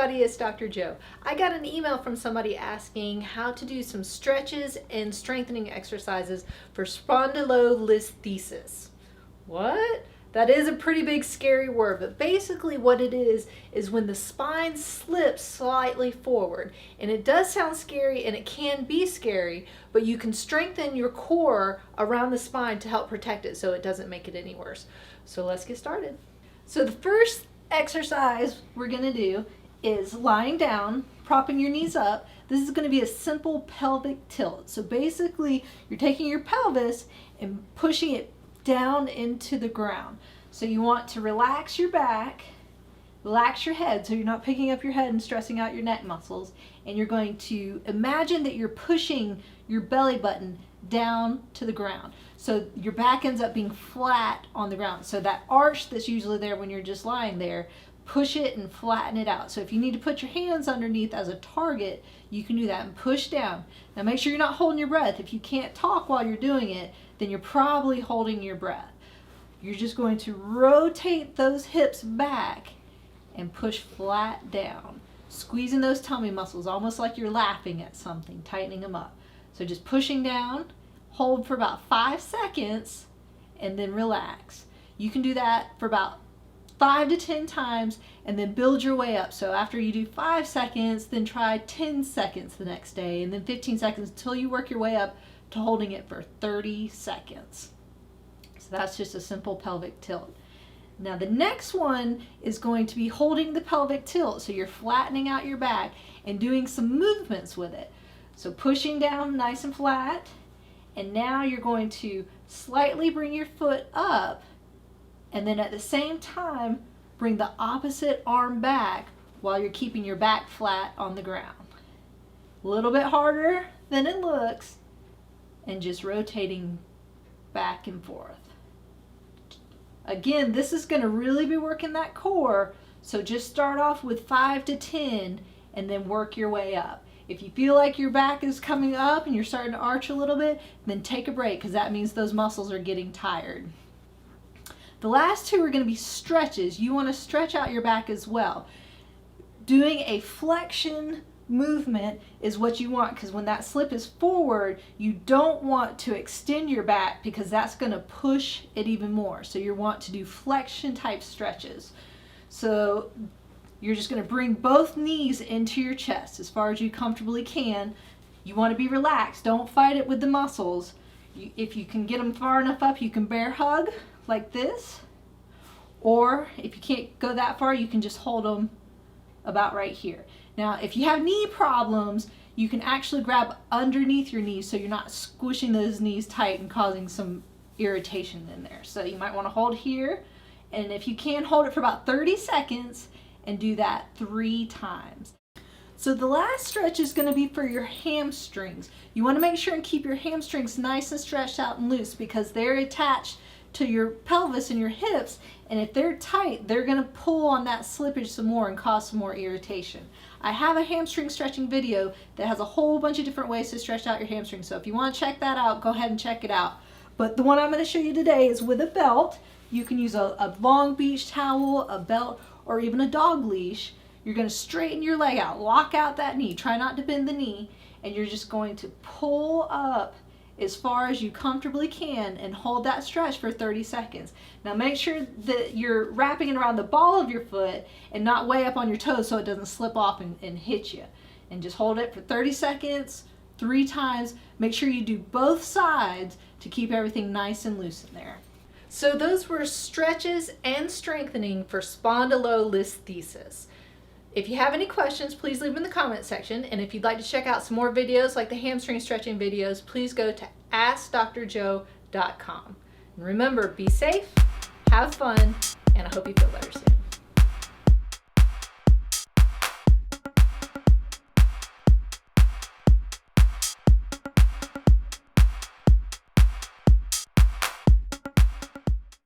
everybody, it's Dr. Joe. I got an email from somebody asking how to do some stretches and strengthening exercises for spondylolisthesis. What? That is a pretty big scary word, but basically what it is when the spine slips slightly forward. And it does sound scary and it can be scary, but you can strengthen your core around the spine to help protect it so it doesn't make it any worse. So let's get started. So the first exercise we're going to do is lying down, propping your knees up. This is going to be a simple pelvic tilt. So basically you're taking your pelvis and pushing it down into the ground. So you want to relax your back, relax your head so you're not picking up your head and stressing out your neck muscles, and you're going to imagine that you're pushing your belly button down to the ground. So your back ends up being flat on the ground. So that arch that's usually there when you're just lying there, push it and flatten it out. So if you need to put your hands underneath as a target, you can do that and push down. Now make sure you're not holding your breath. If you can't talk while you're doing it, then you're probably holding your breath. You're just going to rotate those hips back and push flat down, squeezing those tummy muscles almost like you're laughing at something, tightening them up. So just pushing down, hold for about 5 seconds, and then relax. You can do that for about 5 to 10 times and then build your way up. So after you do 5 seconds, then try 10 seconds the next day, and then 15 seconds until you work your way up to holding it for 30 seconds. So that's just a simple pelvic tilt. Now the next one is going to be holding the pelvic tilt. So you're flattening out your back and doing some movements with it. So pushing down nice and flat, and now you're going to slightly bring your foot up, and then at the same time bring the opposite arm back while you're keeping your back flat on the ground. A little bit harder than it looks, and just rotating back and forth. Again, this is going to really be working that core, so just start off with 5 to 10 and then work your way up. If you feel like your back is coming up and you're starting to arch a little bit, then take a break, because that means those muscles are getting tired. The last two are going to be stretches. You want to stretch out your back as well. Doing a flexion movement is what you want, because when that slip is forward, you don't want to extend your back because that's going to push it even more. So you want to do flexion type stretches. So you're just going to bring both knees into your chest as far as you comfortably can. You want to be relaxed. Don't fight it with the muscles. If you can get them far enough up, you can bear hug like this. Or if you can't go that far, you can just hold them about right here. Now, if you have knee problems, you can actually grab underneath your knees so you're not squishing those knees tight and causing some irritation in there. So you might want to hold here, and if you can, hold it for about 30 seconds and do that 3 times. So the last stretch is going to be for your hamstrings. You want to make sure and keep your hamstrings nice and stretched out and loose, because they're attached to your pelvis and your hips, and if they're tight, they're going to pull on that slippage some more and cause some more irritation. I have a hamstring stretching video that has a whole bunch of different ways to stretch out your hamstrings, so if you want to check that out, go ahead and check it out. But the one I'm going to show you today is with a belt. You can use a long beach towel, a belt, or even a dog leash. You're going to straighten your leg out, lock out that knee, try not to bend the knee, and you're just going to pull up as far as you comfortably can and hold that stretch for 30 seconds. Now make sure that you're wrapping it around the ball of your foot and not way up on your toes so it doesn't slip off and hit you. And just hold it for 30 seconds, 3 times. Make sure you do both sides to keep everything nice and loose in there. So those were stretches and strengthening for spondylolisthesis. If you have any questions, please leave them in the comment section. And if you'd like to check out some more videos like the hamstring stretching videos, please go to AskDrJoe.com. And remember, be safe, have fun, and I hope you feel better soon.